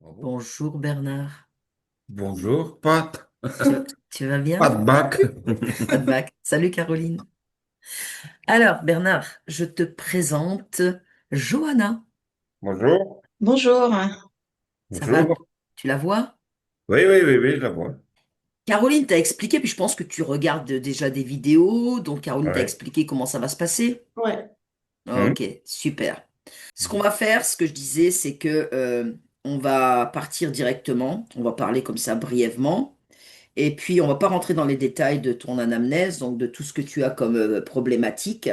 Oh. Bonjour Bernard, Bonjour, Pat. tu, tu vas bien? Pat Bac. Pas de bac. Salut Caroline. Alors Bernard, je te présente Johanna. Bonjour. Bonjour. Ça va? Bonjour. Tu la vois? Oui, oui, oui, oui, je la vois. Caroline t'a expliqué, puis je pense que tu regardes déjà des vidéos, donc Caroline t'a Oui. expliqué comment ça va se passer. Ouais. Hmm. Ok, super. Ce qu'on va faire, ce que je disais, c'est que on va partir directement, on va parler comme ça brièvement. Et puis, on va pas rentrer dans les détails de ton anamnèse, donc de tout ce que tu as comme problématique.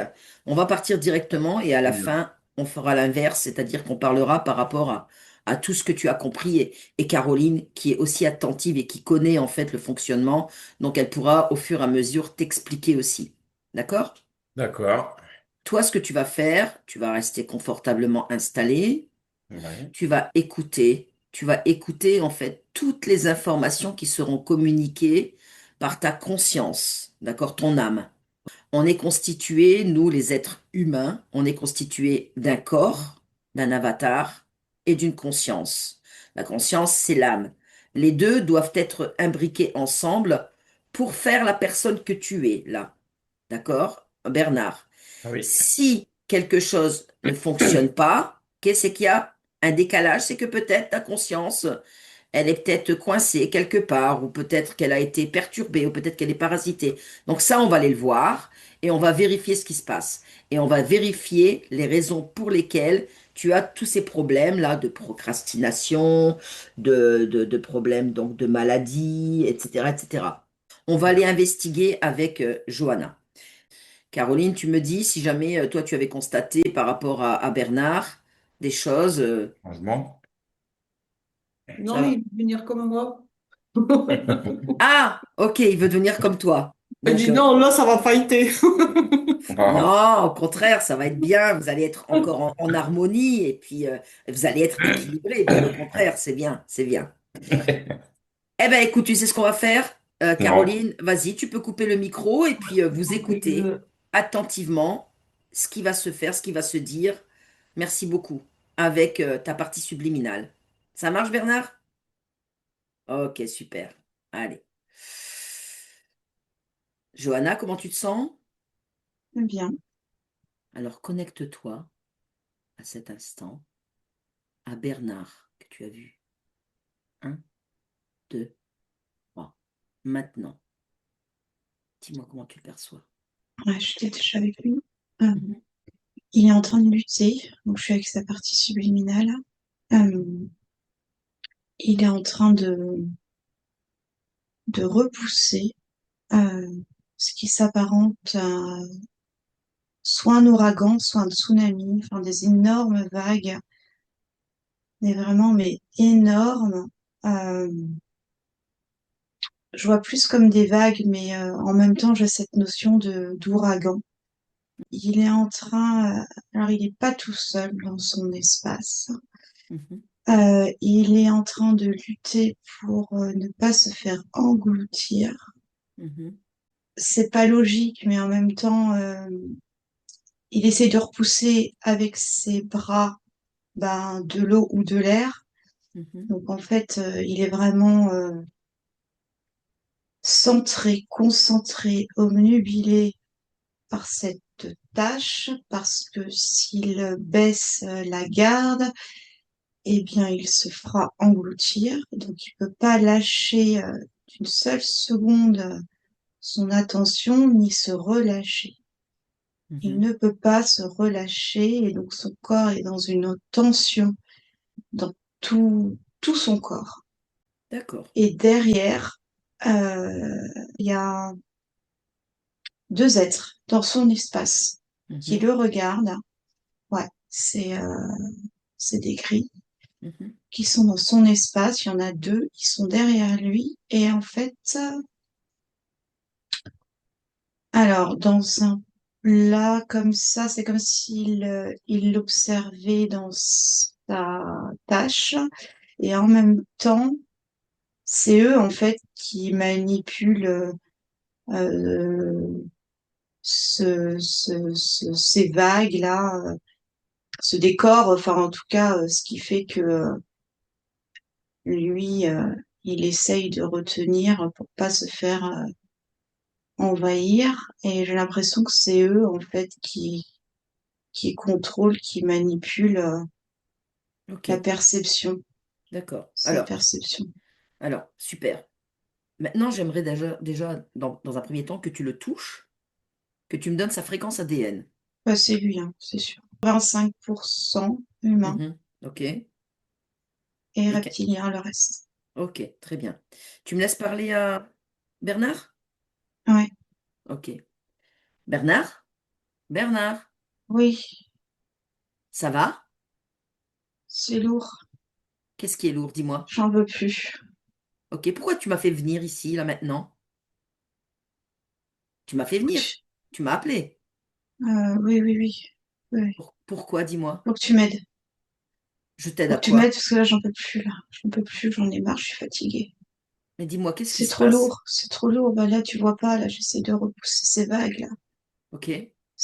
On va partir directement et à la Hmm. fin, on fera l'inverse, c'est-à-dire qu'on parlera par rapport à tout ce que tu as compris. Et Caroline, qui est aussi attentive et qui connaît en fait le fonctionnement, donc elle pourra au fur et à mesure t'expliquer aussi. D'accord? D'accord. Toi, ce que tu vas faire, tu vas rester confortablement installé. Oui. Tu vas écouter en fait toutes les informations qui seront communiquées par ta conscience, d'accord, ton âme. On est constitué, nous les êtres humains, on est constitué d'un corps, d'un avatar et d'une conscience. La conscience, c'est l'âme. Les deux doivent être imbriqués ensemble pour faire la personne que tu es là. D'accord? Bernard. Ah oui. Si quelque chose ne fonctionne pas, qu'est-ce qu'il y a? Un décalage, c'est que peut-être ta conscience, elle est peut-être coincée quelque part, ou peut-être qu'elle a été perturbée, ou peut-être qu'elle est parasitée. Donc ça, on va aller le voir et on va vérifier ce qui se passe. Et on va vérifier les raisons pour lesquelles tu as tous ces problèmes-là de procrastination, de problèmes donc de maladie, etc., etc. On va aller investiguer avec Johanna. Caroline, tu me dis si jamais toi tu avais constaté par rapport à Bernard des choses. Changement. Non, Ça va. il veut venir comme moi. Ah, ok, il veut devenir comme toi. Elle Donc, dit non, là, ça va fighter. Ah. non, au contraire, ça va être bien. Vous allez être encore en harmonie et puis vous allez être équilibré. Bien au contraire, c'est bien, c'est bien. Eh ben, écoute, tu sais ce qu'on va faire? Non. Caroline, vas-y, tu peux couper le micro et puis vous écoutez attentivement ce qui va se faire, ce qui va se dire. Merci beaucoup. Avec ta partie subliminale. Ça marche, Bernard? Ok, super. Allez. Johanna, comment tu te sens? Bien. Alors connecte-toi à cet instant à Bernard que tu as vu. Un, 2, 3. Maintenant, dis-moi comment tu le perçois. Ouais, je suis déjà avec lui. Euh, Mhm, il est en train de lutter, donc je suis avec sa partie subliminale. Euh, il est en train de repousser euh, ce qui s'apparente à soit un ouragan, soit un tsunami, enfin des énormes vagues, mais vraiment mais énormes. Euh, je vois plus comme des vagues, mais en même temps, j'ai cette notion de d'ouragan. Il est en train, alors il n'est pas tout seul dans son espace. mhm, Il est en train de lutter pour ne pas se faire engloutir. mhm, C'est pas logique, mais en même temps, il essaie de repousser avec ses bras ben, de l'eau ou de l'air. mhm, Donc en fait, il est vraiment centré, concentré, obnubilé par cette tâche, parce que s'il baisse la garde, eh bien, il se fera engloutir. Donc, il peut pas lâcher d'une seule seconde son attention ni se relâcher. Il mhm. ne peut pas se relâcher et donc son corps est dans une tension dans tout son corps. D'accord. Et derrière, il y a deux êtres dans son espace qui Mhm, le regardent. Ouais, c'est décrit, mhm. qui sont dans son espace. Il y en a deux, ils sont derrière lui. Et en fait, alors, dans un plat comme ça, c'est comme s'il il l'observait dans sa tâche. Et en même temps, c'est eux, en fait, qui manipulent ces vagues-là, ce décor, enfin, en tout cas, ce qui fait que lui, il essaye de retenir pour pas se faire envahir. Et j'ai l'impression que c'est eux, en fait, qui contrôlent, qui manipulent Ok, la perception, d'accord. sa perception. Alors, super. Maintenant, j'aimerais déjà dans un premier temps, que tu le touches, que tu me donnes sa fréquence ADN. Bah, c'est lui, hein, c'est sûr. 25% humain Mhm. Ok. Et et que- reptilien, le reste. ok, très bien. Tu me laisses parler à Bernard? Ouais, Ok. Bernard? Bernard, oui, ça va? c'est lourd. Qu'est-ce qui est lourd, dis-moi. J'en veux plus. Ok, pourquoi tu m'as fait venir ici, là, maintenant? Tu m'as fait venir. Écoute, Tu m'as appelé. oui, oui, oui. Oui. Pourquoi, dis-moi? Faut que tu m'aides. Je t'aide Faut à que tu m'aides quoi? parce que là, j'en peux plus, là. J'en peux plus, j'en ai marre, je suis fatiguée. Mais dis-moi, qu'est-ce qui C'est se trop passe? lourd, c'est trop lourd. Bah là, tu vois pas, là, j'essaie de repousser ces vagues, là. Ok,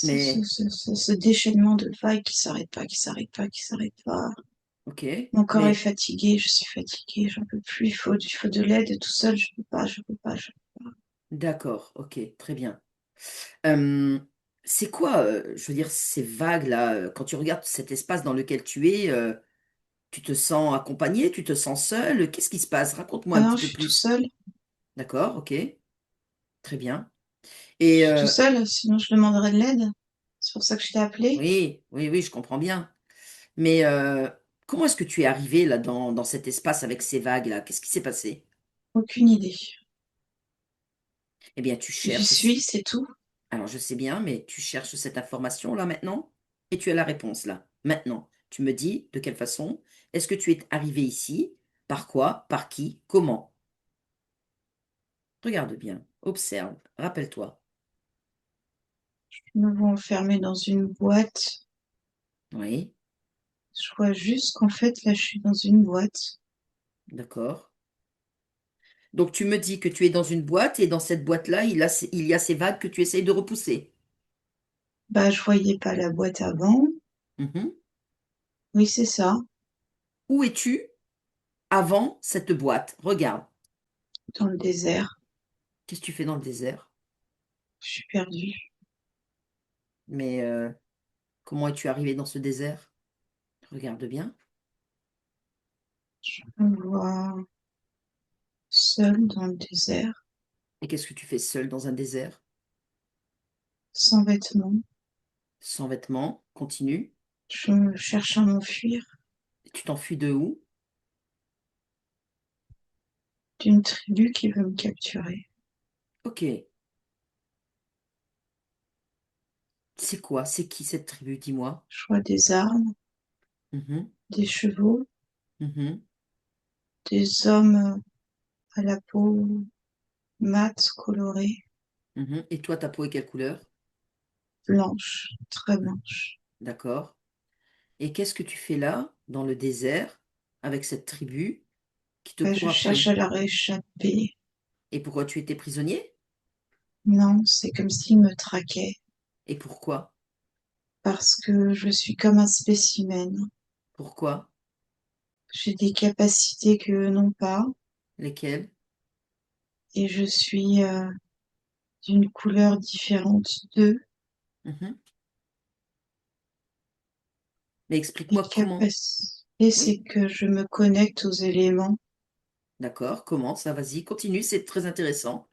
mais, Ce déchaînement de vagues qui s'arrête pas, qui s'arrête pas, qui s'arrête pas. ok, Mon corps est mais, fatigué, je suis fatiguée, j'en peux plus. Il faut de l'aide tout seul, je peux pas, je peux pas, je peux pas. d'accord, ok, très bien. Euh, c'est quoi, je veux dire, ces vagues-là, quand tu regardes cet espace dans lequel tu es, tu te sens accompagné, tu te sens seul, qu'est-ce qui se passe? Raconte-moi Ah un non, petit je peu suis tout plus. seul. D'accord, ok, très bien. Je Et suis tout seul, sinon je demanderais de l'aide. C'est pour ça que je t'ai appelé. oui, oui, oui, je comprends bien. Mais comment est-ce que tu es arrivé là dans cet espace avec ces vagues-là? Qu'est-ce qui s'est passé? Aucune idée. Eh bien, tu J'y cherches. suis, c'est tout. Alors, je sais bien, mais tu cherches cette information là maintenant et tu as la réponse là. Maintenant, tu me dis de quelle façon est-ce que tu es arrivé ici? Par quoi? Par qui? Comment? Regarde bien, observe, rappelle-toi. Ils me vont enfermer dans une boîte. Oui, Je vois juste qu'en fait, là, je suis dans une boîte. d'accord. Donc, tu me dis que tu es dans une boîte et dans cette boîte-là, il y a ces vagues que tu essayes de repousser. Bah, je voyais pas la boîte avant. Mhm. Oui, c'est ça, Où es-tu avant cette boîte? Regarde. dans le désert. Qu'est-ce que tu fais dans le désert? Je suis perdue. Mais comment es-tu arrivé dans ce désert? Regarde bien. Je me vois seule dans le désert, Et qu'est-ce que tu fais seul dans un désert? sans vêtements. Sans vêtements, continue. Je cherche à m'enfuir Et tu t'enfuis de où? d'une tribu qui veut me capturer. Ok. C'est quoi? C'est qui cette tribu? Dis-moi. Je vois des armes, Mhm, des chevaux, mhm, des hommes à la peau mate, colorée, mhm. Et toi, ta peau est quelle couleur? blanche, très blanche. D'accord. Et qu'est-ce que tu fais là, dans le désert, avec cette tribu qui te Bah, court je cherche à après? la réchapper. Et pourquoi tu étais prisonnier? Non, c'est comme s'ils me traquaient, Et pourquoi? parce que je suis comme un spécimen. Pourquoi? J'ai des capacités qu'eux n'ont pas, Lesquels? et je suis d'une couleur différente d'eux. Mhm. Mais Les explique-moi comment. capacités, c'est Oui, que je me connecte aux éléments. d'accord. Comment ça? Vas-y, continue, c'est très intéressant.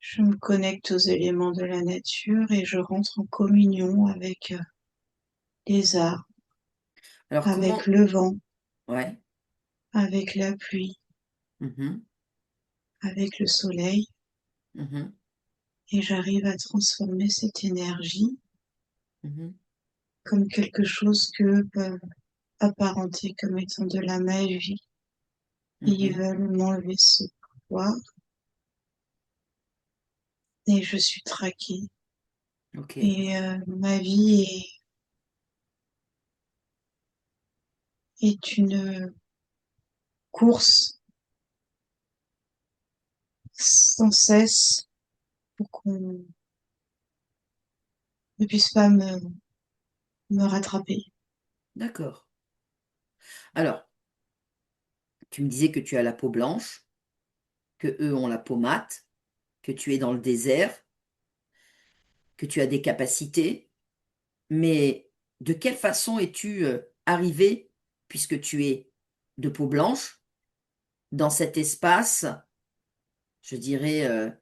Je me connecte aux éléments de la nature et je rentre en communion avec les arbres, Alors avec comment? le vent, Ouais. avec la pluie, Mhm, avec le soleil, mhm, et j'arrive à transformer cette énergie mhm, comme quelque chose que peuvent apparenter comme étant de la magie. Et ils mhm. veulent m'enlever ce pouvoir et je suis traquée. Ok, Et ma vie est une course sans cesse pour qu'on ne puisse pas me rattraper. d'accord. Alors, Tu me disais que tu as la peau blanche, que eux ont la peau mate, que tu es dans le désert, que tu as des capacités, mais de quelle façon es-tu arrivé, puisque tu es de peau blanche, dans cet espace, je dirais,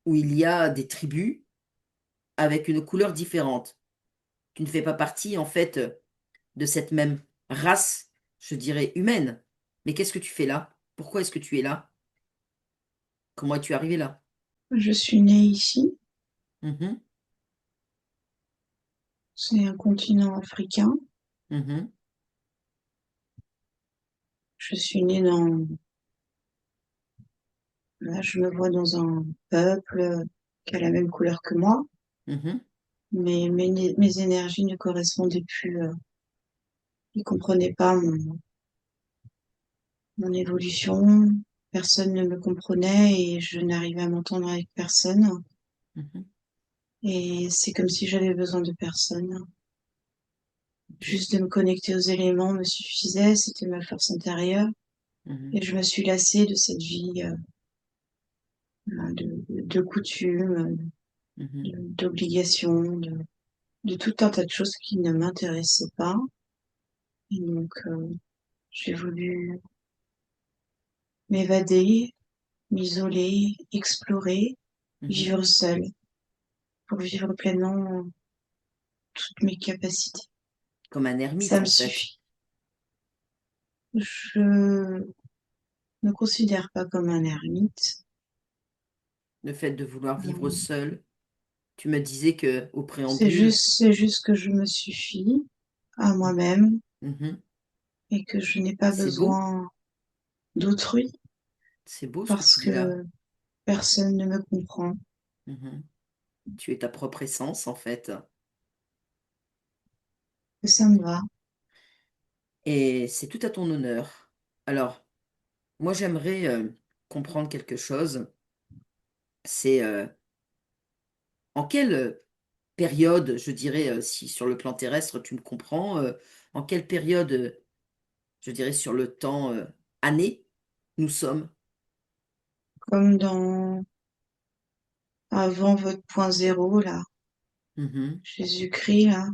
où il y a des tribus avec une couleur différente? Tu ne fais pas partie, en fait, de cette même race, je dirais, humaine. Mais qu'est-ce que tu fais là? Pourquoi est-ce que tu es là? Comment es-tu arrivé là? Je suis née ici. Mhm, C'est un continent africain. mhm, Je suis née dans, là, je me vois dans un peuple qui a la même couleur que moi, mhm, mais mes énergies ne correspondaient plus. Ils comprenaient pas mon évolution. Personne ne me comprenait et je n'arrivais à m'entendre avec personne. mhm. Et c'est comme si j'avais besoin de personne. Ok. Juste de me connecter aux éléments me suffisait, c'était ma force intérieure. Mhm, Et je me suis lassée de cette vie de coutumes, mhm. d'obligations, de tout un tas de choses qui ne m'intéressaient pas. Et donc, j'ai voulu m'évader, m'isoler, explorer, Mhm. vivre seule pour vivre pleinement toutes mes capacités. Comme un Ça ermite, me en fait. suffit. Je me considère pas comme un ermite. Le fait de vouloir vivre Euh, seul. Tu me disais que au préambule, c'est juste que je me suffis à mhm, moi-même mhm. et que je n'ai pas C'est beau, besoin d'autrui c'est beau ce que parce tu dis là. que personne ne me comprend. Mhm. Tu es ta propre essence, en fait. Que ça me va. Et c'est tout à ton honneur. Alors, moi, j'aimerais comprendre quelque chose. C'est en quelle période, je dirais, si sur le plan terrestre, tu me comprends, en quelle période, je dirais, sur le temps année, nous sommes? Comme dans avant votre point zéro, là, Mhm, Jésus-Christ, là,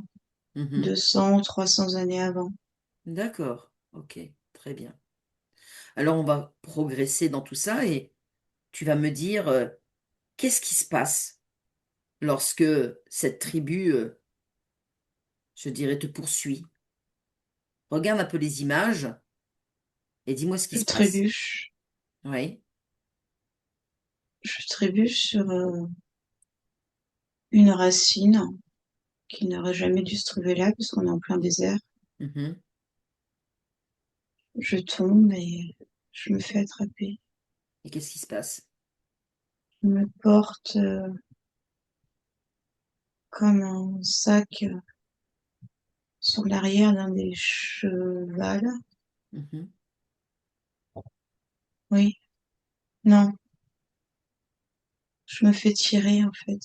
mhm. 200 ou 300 années avant. D'accord, ok, très bien. Alors, on va progresser dans tout ça et tu vas me dire, qu'est-ce qui se passe lorsque cette tribu, je dirais, te poursuit? Regarde un peu les images et dis-moi ce qui Je se passe. trébuche. Oui. Je trébuche sur une racine qui n'aurait jamais dû se trouver là puisqu'on est en plein désert. Mhm. Je tombe et je me fais attraper. Et qu'est-ce qui se passe? Je me porte comme un sac sur l'arrière d'un des chevals. Mhm. Oui, non, je me fais tirer en fait.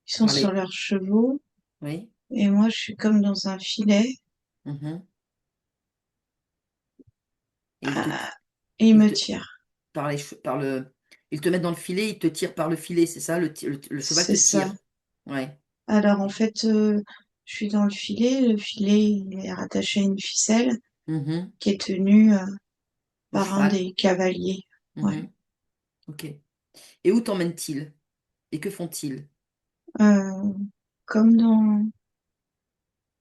Ils sont sur Parlez. leurs chevaux Oui. et moi je suis comme dans un filet. Mhm. Et Ah, et ils ils me te, tirent. par les che- par le, ils te mettent dans le filet, ils te tirent par le filet, c'est ça? Le cheval te C'est ça. tire. Ouais. Alors en fait, je suis dans le filet. Le filet, il est rattaché à une ficelle Mhm. qui est tenue Au par un cheval. des cavaliers. Ouais. Mhm. Ok. Et où t'emmènent-ils? Et que font-ils? Euh, comme dans,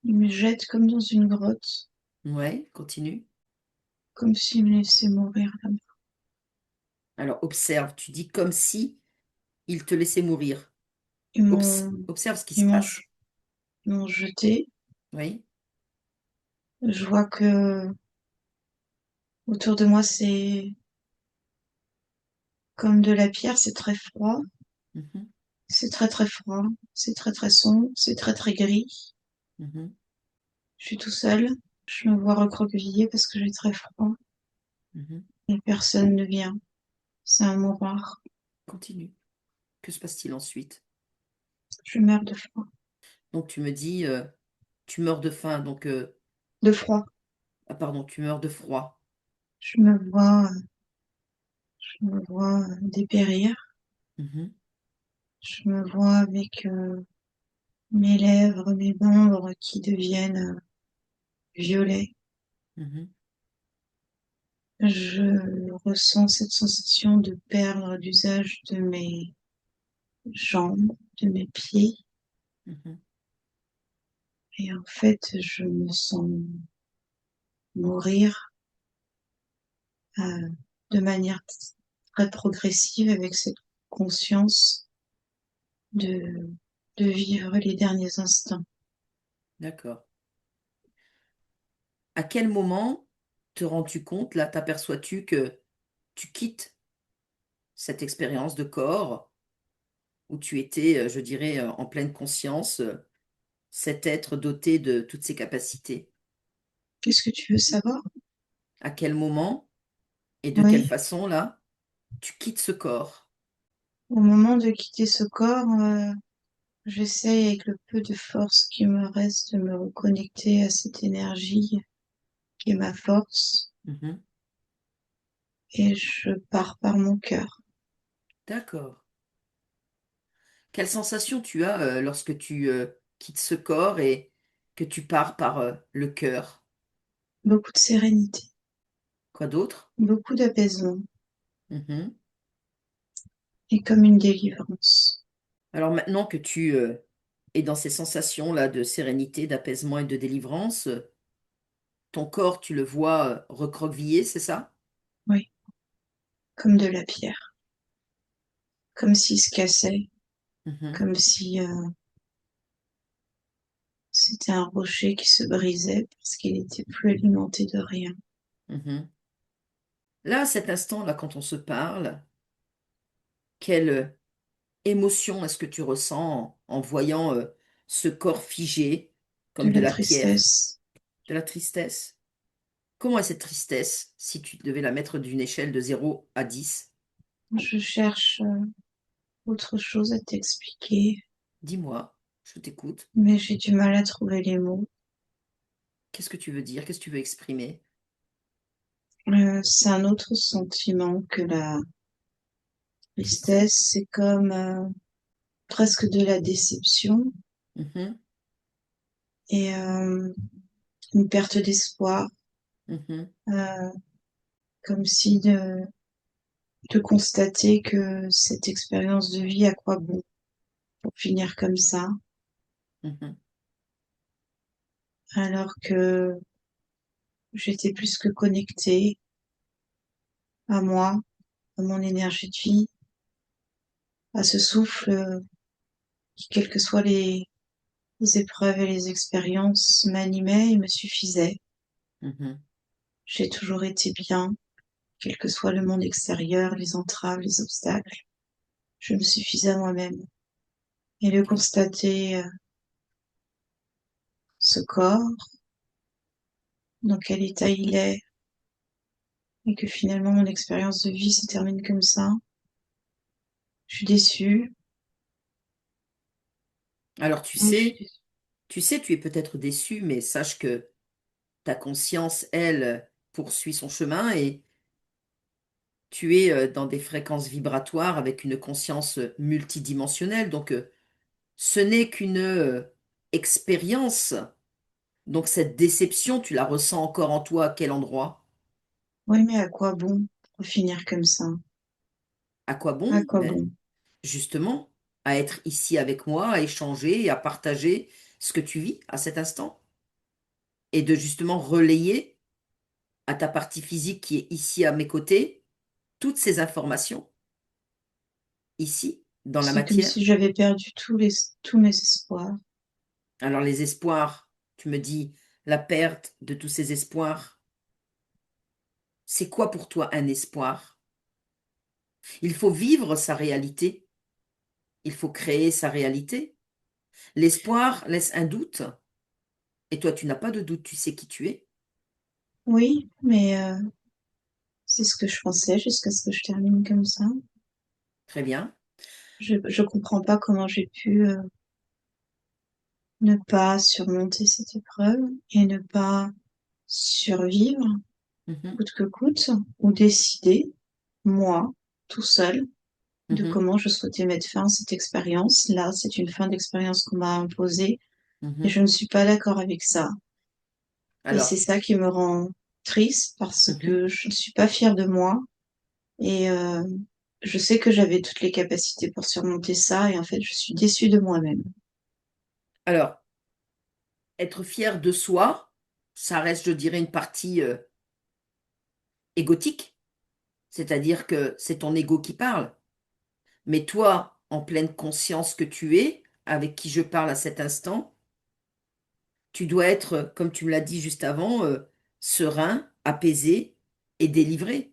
ils me jettent comme dans une grotte, Ouais, continue. comme s'ils me laissaient mourir là. Alors observe, tu dis comme si ils te laissaient mourir. Ils m'ont, Observe ce qui se ils m'ont, passe. ils m'ont jeté. Oui. Je vois que autour de moi, c'est comme de la pierre, c'est très froid. Mhm. C'est très très froid. C'est très très sombre. C'est très très gris. Mhm. Je suis tout seul. Je me vois recroquevillée parce que j'ai très froid. Mhm. Et personne ne vient. C'est un mouroir. Continue. Que se passe-t-il ensuite? Je meurs de froid. Donc tu me dis, tu meurs de faim, donc De froid. ah pardon, tu meurs de froid. Je me vois dépérir. Mhm, Je me vois avec mes lèvres, mes membres qui deviennent violets. mhm, Je ressens cette sensation de perdre l'usage de mes jambes, de mes pieds. mhm. Et en fait, je me sens mourir euh, de manière très progressive avec cette conscience de, de vivre les derniers instants. D'accord. À quel moment te rends-tu compte, là, t'aperçois-tu que tu quittes cette expérience de corps où tu étais, je dirais, en pleine conscience, cet être doté de toutes ses capacités? Qu'est-ce que tu veux savoir? À quel moment et de quelle Oui, façon, là, tu quittes ce corps? au moment de quitter ce corps, j'essaye avec le peu de force qui me reste de me reconnecter à cette énergie qui est ma force Mhm. et je pars par mon cœur. D'accord. Quelle sensation tu as lorsque tu quittes ce corps et que tu pars par le cœur? Beaucoup de sérénité, Quoi d'autre? beaucoup d'apaisement Mhm. et comme une délivrance. Alors maintenant que tu es dans ces sensations-là de sérénité, d'apaisement et de délivrance, ton corps, tu le vois recroquevillé, c'est ça? Oui, comme de la pierre, comme s'il se cassait, Mhm. comme si c'était un rocher qui se brisait parce qu'il n'était plus alimenté de rien. Mhm. Là, à cet instant-là, quand on se parle, quelle émotion est-ce que tu ressens en voyant ce corps figé De comme de la la pierre? tristesse. De la tristesse? Comment est cette tristesse si tu devais la mettre d'une échelle de 0 à 10? Je cherche autre chose à t'expliquer, Dis-moi, je t'écoute. mais j'ai du mal à trouver les mots. Qu'est-ce que tu veux dire? Qu'est-ce que tu veux exprimer? C'est un autre sentiment que la tristesse. C'est comme presque de la déception Mhm, et une perte d'espoir, mhm, euh, comme si de constater que cette expérience de vie, à quoi bon pour finir comme ça, mhm. alors que j'étais plus que connectée à moi, à mon énergie de vie, à ce souffle qui, quelles que soient les épreuves et les expériences, m'animait et me suffisait. Mhm. J'ai toujours été bien, quel que soit le monde extérieur, les entraves, les obstacles. Je me suffisais à moi-même. Et de Ok. constater ce corps, dans quel état il est, et que finalement mon expérience de vie se termine comme ça, je suis déçue. Alors Oui, je suis déçue. tu es peut-être déçu, mais sache que ta conscience, elle, poursuit son chemin et tu es dans des fréquences vibratoires avec une conscience multidimensionnelle. Donc, ce n'est qu'une expérience. Donc, cette déception, tu la ressens encore en toi à quel endroit? Oui, mais à quoi bon pour finir comme ça? À quoi À bon? quoi Ben, bon? justement, à être ici avec moi, à échanger et à partager ce que tu vis à cet instant. Et de justement relayer à ta partie physique qui est ici à mes côtés toutes ces informations, ici, dans la C'est comme matière. si j'avais perdu tous mes espoirs. Alors les espoirs, tu me dis la perte de tous ces espoirs. C'est quoi pour toi un espoir? Il faut vivre sa réalité. Il faut créer sa réalité. L'espoir laisse un doute. Et toi, tu n'as pas de doute, tu sais qui tu es. Oui, mais c'est ce que je pensais jusqu'à ce que je termine comme ça. Très bien. Je comprends pas comment j'ai pu ne pas surmonter cette épreuve et ne pas survivre Mhm, coûte que coûte, ou décider, moi, tout seul, de mhm, comment je souhaitais mettre fin à cette expérience. Là, c'est une fin d'expérience qu'on m'a imposée et mhm. je ne suis pas d'accord avec ça. Et c'est Alors, ça qui me rend triste parce mhm. que je ne suis pas fière de moi et je sais que j'avais toutes les capacités pour surmonter ça et en fait, je suis déçue de moi-même. Alors, être fier de soi, ça reste, je dirais, une partie égotique, c'est-à-dire que c'est ton ego qui parle. Mais toi, en pleine conscience que tu es, avec qui je parle à cet instant, tu dois être, comme tu me l'as dit juste avant, serein, apaisé et délivré.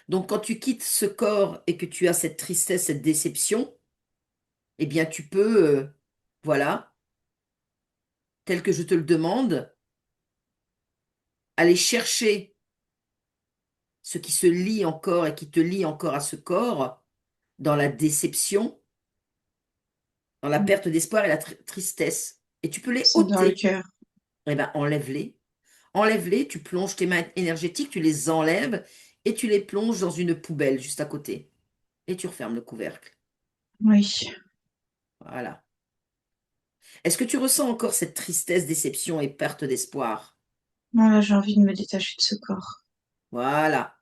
Donc, quand tu quittes ce corps et que tu as cette tristesse, cette déception, eh bien, tu peux, voilà, tel que je te le demande, aller chercher ce qui se lie encore et qui te lie encore à ce corps dans la déception, dans la perte d'espoir et la tristesse. Et tu peux les C'est dans le ôter. cœur. Eh bien, enlève-les. Enlève-les, tu plonges tes mains énergétiques, tu les enlèves et tu les plonges dans une poubelle juste à côté. Et tu refermes le couvercle. Oui. Voilà. Est-ce que tu ressens encore cette tristesse, déception et perte d'espoir? Non, là, j'ai envie de me détacher de ce corps. Voilà.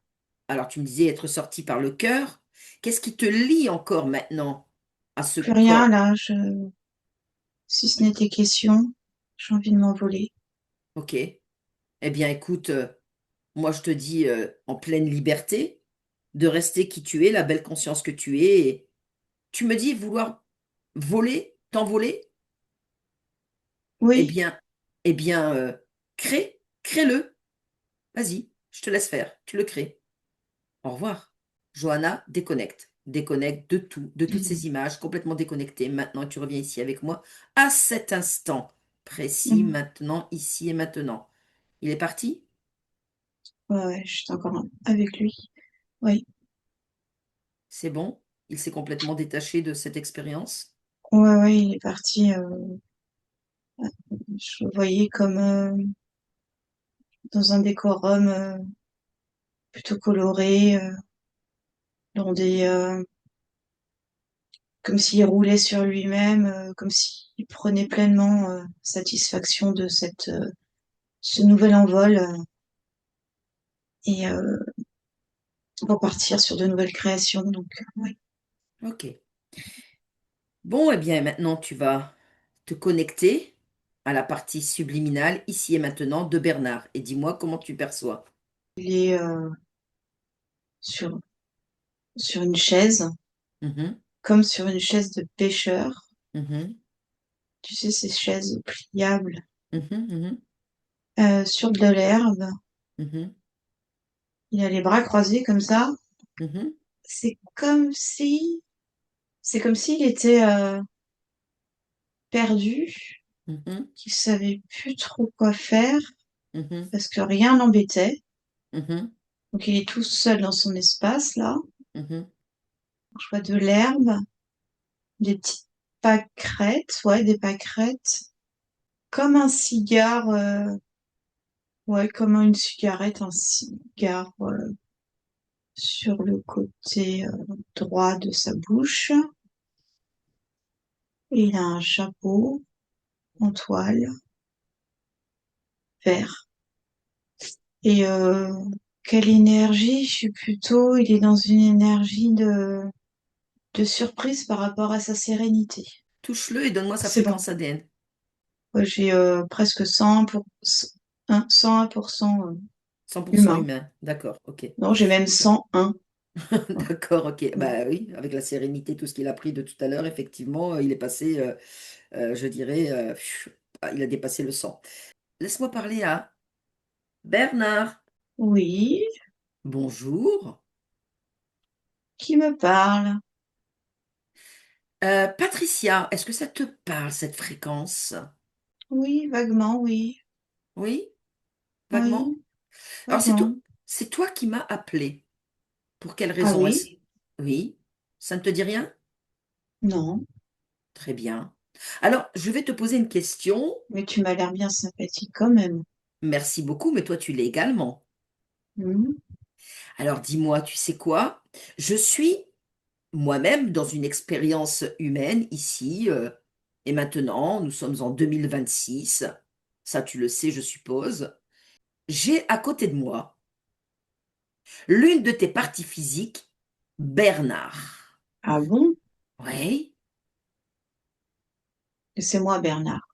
Alors, tu me disais être sorti par le cœur. Qu'est-ce qui te lie encore maintenant à ce Plus rien, corps? là, si ce n'était question, j'ai envie de m'envoler. Ok. Eh bien, écoute, moi, je te dis en pleine liberté de rester qui tu es, la belle conscience que tu es. Et tu me dis vouloir voler, t'envoler? Eh Oui, bien, eh bien, crée-le. Vas-y, je te laisse faire. Tu le crées. Au revoir. Johanna, déconnecte. Déconnecte de tout, de toutes ces images, complètement déconnectée. Maintenant, tu reviens ici avec moi à cet instant précis, mm. maintenant, ici et maintenant. Il est parti? Ouais, ouais, je suis encore avec lui. Oui, C'est bon? Il s'est complètement détaché de cette expérience? ouais, ouais, il est parti. Je le voyais comme dans un décorum plutôt coloré, dans comme s'il roulait sur lui-même, comme s'il prenait pleinement satisfaction de ce nouvel envol et repartir sur de nouvelles créations. Donc, ouais. Ok. Bon, eh bien, maintenant, tu vas te connecter à la partie subliminale, ici et maintenant, de Bernard. Et dis-moi comment tu perçois. Il est sur, sur une chaise, Mhm, comme sur une chaise de pêcheur. mhm, Tu sais, ces chaises pliables, mhm, mhm, sur de l'herbe. mhm, Il a les bras croisés comme ça. mhm, C'est comme si, c'est comme s'il était perdu, mhm, qu'il savait plus trop quoi faire mhm, parce que rien l'embêtait. mhm, Donc il est tout seul dans son espace là. mhm. Je vois de l'herbe, des petites pâquerettes, ouais, des pâquerettes, comme un cigare, ouais, comme une cigarette, un cigare sur le côté droit de sa bouche. Et il a un chapeau en toile vert. Et quelle énergie? Je suis plutôt, il est dans une énergie de surprise par rapport à sa sérénité. Touche-le et donne-moi sa C'est bon. fréquence ADN. Ouais, j'ai presque 101% 100% humain. humain. D'accord, ok. Non, j'ai même 101. D'accord, ok. Ouais. Bah oui, avec la sérénité, tout ce qu'il a pris de tout à l'heure, effectivement, il est passé, je dirais, il a dépassé le 100. Laisse-moi parler à Bernard. Oui, Bonjour. qui me parle? Patricia, est-ce que ça te parle, cette fréquence? Oui, vaguement, oui. Oui, vaguement? Oui, Alors, vaguement. c'est toi qui m'as appelé. Pour quelle Ah raison est-ce? oui? Oui, ça ne te dit rien? Non, Très bien. Alors, je vais te poser une question. mais tu m'as l'air bien sympathique quand même. Merci beaucoup, mais toi, tu l'es également. Mhm. Alors dis-moi, tu sais quoi? Je suis moi-même dans une expérience humaine ici et maintenant. Nous sommes en 2026. Ça, tu le sais, je suppose. J'ai à côté de moi l'une de tes parties physiques, Bernard. Ah bon? Oui, C'est moi, Bernard.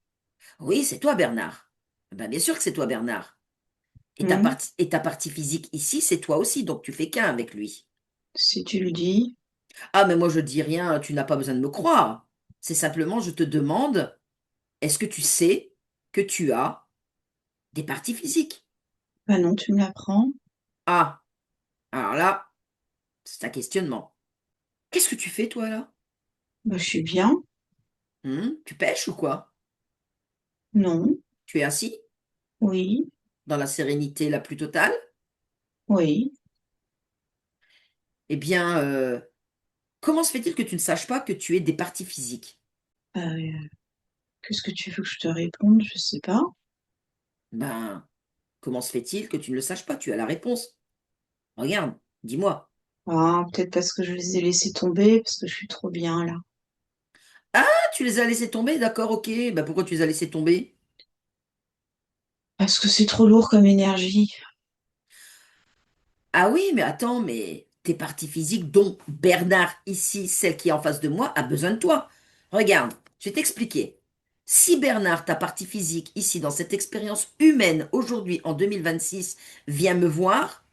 oui, c'est toi, Bernard. Ben, bien sûr que c'est toi, Bernard. Mhm. Et ta partie physique ici, c'est toi aussi, donc tu fais qu'un avec lui. Si tu le dis, Ah, mais moi je dis rien, tu n'as pas besoin de me croire. C'est simplement, je te demande, est-ce que tu sais que tu as des parties physiques? bah non, tu me l'apprends. Ah, alors là, c'est un questionnement. Qu'est-ce que tu fais, toi, là? Bah, je suis bien. Tu pêches ou quoi? Non, Tu es assis, oui, dans la sérénité la plus totale? oui. Eh bien, comment se fait-il que tu ne saches pas que tu es des parties physiques? Qu'est-ce que tu veux que je te réponde? Je sais pas. Ben, comment se fait-il que tu ne le saches pas? Tu as la réponse. Regarde, dis-moi. Ah, peut-être parce que je les ai laissés tomber, parce que je suis trop bien là. Ah, tu les as laissés tomber, d'accord, ok. Ben, pourquoi tu les as laissés tomber? Parce que c'est trop lourd comme énergie. Ah oui, mais attends, mais tes parties physiques, dont Bernard, ici, celle qui est en face de moi, a besoin de toi. Regarde, je vais t'expliquer. Si Bernard, ta partie physique, ici, dans cette expérience humaine, aujourd'hui, en 2026, vient me voir,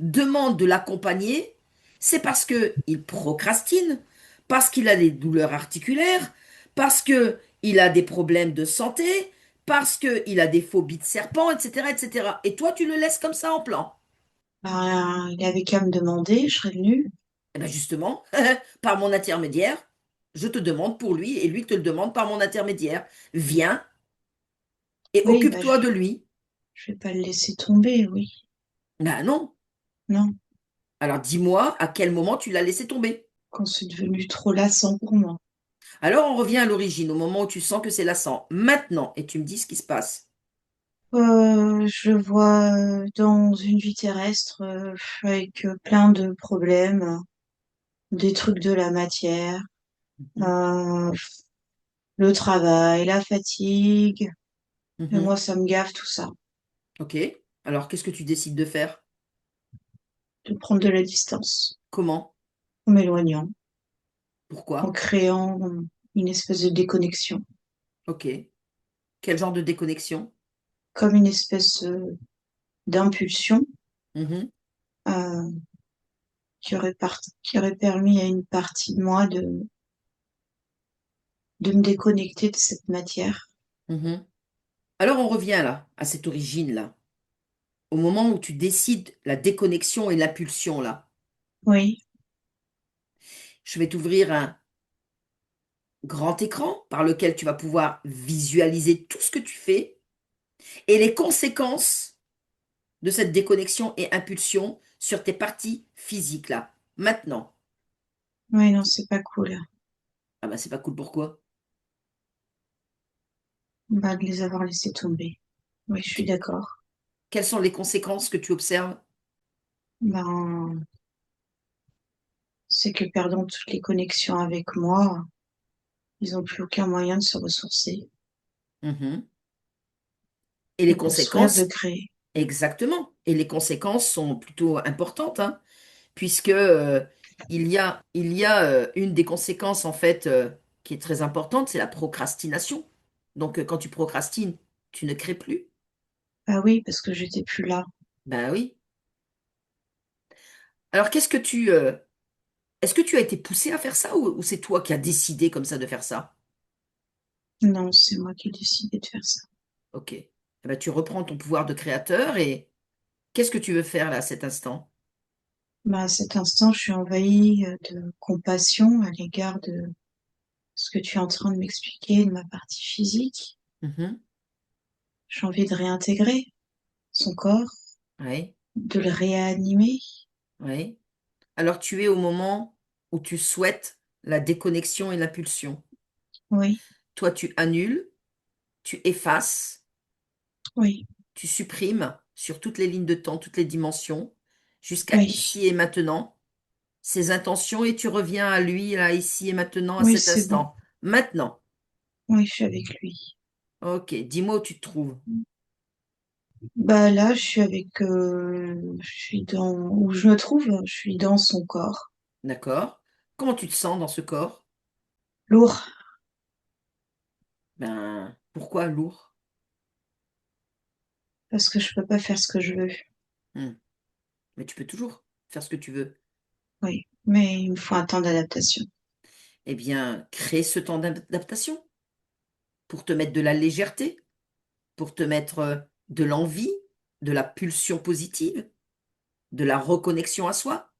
demande de l'accompagner, c'est parce que il procrastine, parce qu'il a des douleurs articulaires, parce que il a des problèmes de santé, parce que il a des phobies de serpents, etc., etc. Et toi, tu le laisses comme ça en plan. Bah, il avait qu'à me demander, je serais venue. Eh bien justement, par mon intermédiaire, je te demande pour lui et lui te le demande par mon intermédiaire. Viens et Oui, bah, occupe-toi de lui. je vais pas le laisser tomber, oui. Ben non. Non, Alors dis-moi à quel moment tu l'as laissé tomber. quand c'est devenu trop lassant pour moi. Alors on revient à l'origine, au moment où tu sens que c'est lassant. Maintenant, et tu me dis ce qui se passe. Je le vois dans une vie terrestre avec plein de problèmes, des trucs de la matière, Mhm, euh, le travail, la fatigue. Et mhm. moi, ça me gave tout ça, Ok. Alors qu'est-ce que tu décides de faire? de prendre de la distance, Comment? en m'éloignant, en Pourquoi? créant une espèce de déconnexion, Ok. Quel genre de déconnexion? comme une espèce d'impulsion Mhm, euh, qui aurait permis à une partie de moi de me déconnecter de cette matière. mhm. Alors on revient là, à cette origine-là. Au moment où tu décides la déconnexion et l'impulsion là. Oui, Je vais t'ouvrir un grand écran par lequel tu vas pouvoir visualiser tout ce que tu fais et les conséquences de cette déconnexion et impulsion sur tes parties physiques là. Maintenant. oui, non, c'est pas cool. Ah bah c'est pas cool, pourquoi? Bah, de les avoir laissés tomber. Oui, je suis Que- d'accord. Quelles sont les conséquences que tu observes? Ben, c'est que perdant toutes les connexions avec moi, ils n'ont plus aucun moyen de se ressourcer, Mhm. Et de les construire, de conséquences, créer. exactement. Et les conséquences sont plutôt importantes, hein, puisque il y a une des conséquences en fait qui est très importante, c'est la procrastination. Donc quand tu procrastines, tu ne crées plus. Ah oui, parce que j'étais plus là. Ben oui. Alors est-ce que tu as été poussé à faire ça ou c'est toi qui as décidé comme ça de faire ça? Non, c'est moi qui ai décidé de faire ça. Ok. Eh ben, tu reprends ton pouvoir de créateur et qu'est-ce que tu veux faire là à cet instant? Bah, à cet instant, je suis envahie de compassion à l'égard de ce que tu es en train de m'expliquer de ma partie physique. Mhm. J'ai envie de réintégrer son corps, Oui, de le réanimer. oui. Alors tu es au moment où tu souhaites la déconnexion et l'impulsion. Oui, Toi, tu annules, tu effaces, oui. tu supprimes sur toutes les lignes de temps, toutes les dimensions, jusqu'à Oui, ici et maintenant, ses intentions et tu reviens à lui, là, ici et maintenant, à oui, cet c'est bon. instant. Maintenant. Oui, je suis avec lui. Ok, dis-moi où tu te trouves. Bah là, je suis dans, où je me trouve, je suis dans son corps. D'accord? Comment tu te sens dans ce corps? Lourd, Ben, pourquoi lourd? parce que je peux pas faire ce que je veux. Hmm. Mais tu peux toujours faire ce que tu veux. Oui, mais il me faut un temps d'adaptation. Eh bien, crée ce temps d'adaptation pour te mettre de la légèreté, pour te mettre de l'envie, de la pulsion positive, de la reconnexion à soi.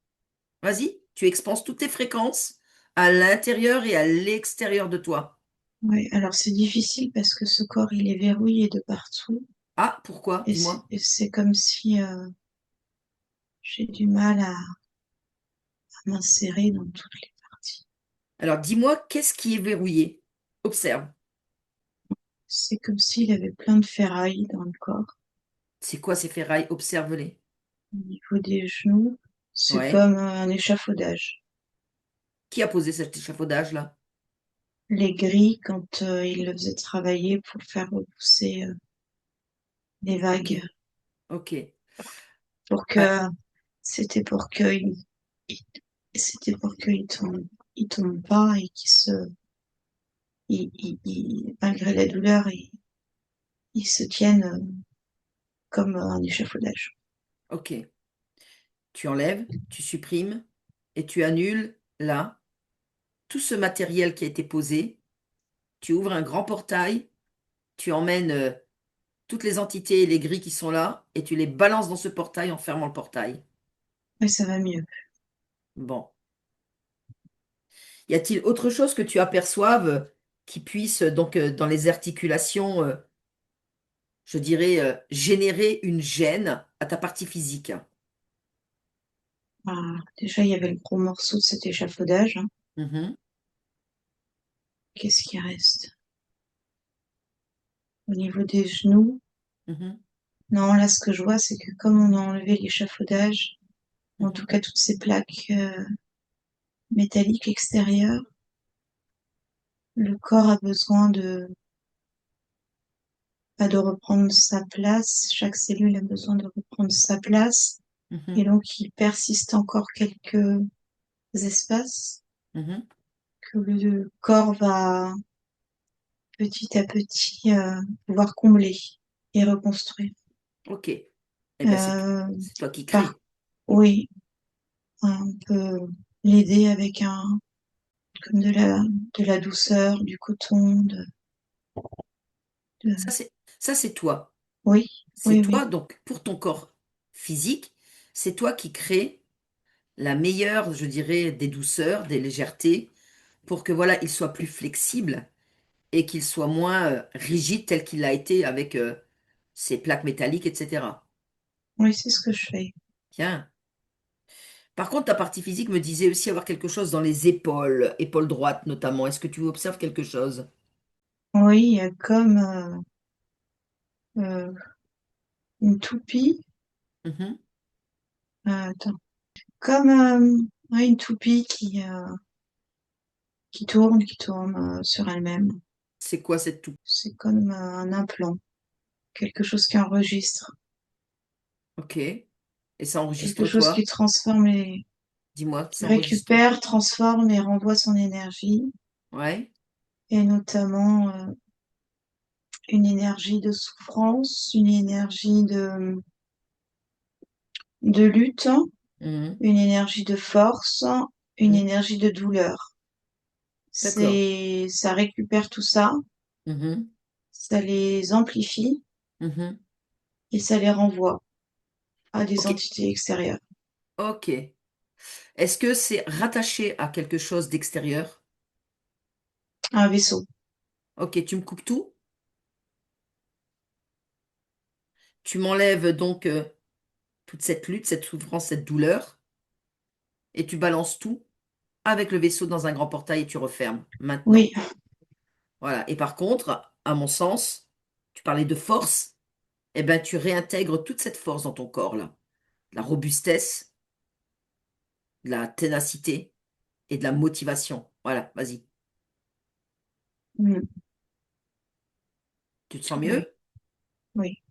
Vas-y, tu expanses toutes tes fréquences à l'intérieur et à l'extérieur de toi. Oui, alors c'est difficile parce que ce corps, il est verrouillé de partout. Ah, pourquoi? Dis-moi. Et c'est comme si j'ai du mal à m'insérer dans toutes les parties. Alors, dis-moi, qu'est-ce qui est verrouillé? Observe. C'est comme s'il avait plein de ferrailles dans le corps. C'est quoi ces ferrailles? Observe-les. Au niveau des genoux, c'est Ouais. comme un échafaudage. Qui a posé cet échafaudage-là? Les grilles, quand il le faisait travailler pour faire repousser les Ok, vagues, ok. pour Ah, que pour que il- c'était pour il tombe pas et malgré la douleur, il se tienne comme un échafaudage. ok. Tu enlèves, tu supprimes et tu annules là tout ce matériel qui a été posé. Tu ouvres un grand portail, tu emmènes toutes les entités et les grilles qui sont là et tu les balances dans ce portail en fermant le portail. Mais ça va mieux. Bon. Y a-t-il autre chose que tu aperçoives qui puisse donc dans les articulations, je dirais, générer une gêne à ta partie physique? Ah, déjà, il y avait le gros morceau de cet échafaudage, hein. Mhm, Qu'est-ce qui reste? Au niveau des genoux, mhm, non, là, ce que je vois, c'est que comme on a enlevé l'échafaudage, en tout mhm, cas toutes ces plaques métalliques extérieures, le corps a besoin de reprendre sa place. Chaque cellule a besoin de reprendre sa place. Et mhm, donc, il persiste encore quelques espaces mhm. que le corps va petit à petit pouvoir combler et reconstruire. Ok. Eh ben Euh, c'est toi qui par, crée. oui, on peut l'aider avec comme de la douceur, du coton, Ça, de- ça, c'est toi. oui, C'est oui, toi, oui, donc, pour ton corps physique, c'est toi qui crée la meilleure, je dirais, des douceurs, des légèretés, pour que, voilà, il soit plus flexible et qu'il soit moins rigide tel qu'il a été avec ses plaques métalliques, etc. oui, c'est ce que je fais. Bien. Par contre, ta partie physique me disait aussi avoir quelque chose dans les épaules, épaules droites notamment. Est-ce que tu observes quelque chose? Oui, il y a comme euh, une toupie. Mhm. Attends. Comme ouais, une toupie qui tourne sur elle-même. C'est quoi cette toux? C'est comme un implant, quelque chose qui enregistre, Ok. Et ça quelque enregistre chose qui quoi? transforme Dis-moi, qui ça enregistre. récupère, transforme et renvoie son énergie, Ouais. et notamment une énergie de souffrance, une énergie de lutte, Mhm. une énergie de force, une Mhm. énergie de douleur. D'accord. Ça récupère tout ça, Mhm. ça les amplifie Mhm. et ça les renvoie à des Ok. entités extérieures. Ok. Est-ce que c'est rattaché à quelque chose d'extérieur? Un vaisseau. Ok, tu me coupes tout. Tu m'enlèves donc toute cette lutte, cette souffrance, cette douleur, et tu balances tout avec le vaisseau dans un grand portail et tu refermes Oui, maintenant. Voilà. Et par contre, à mon sens, tu parlais de force. eh ben, tu réintègres toute cette force dans ton corps, là. La robustesse, de la ténacité et de la motivation. Voilà, vas-y. Mm. Tu te sens Oui, mieux? oui.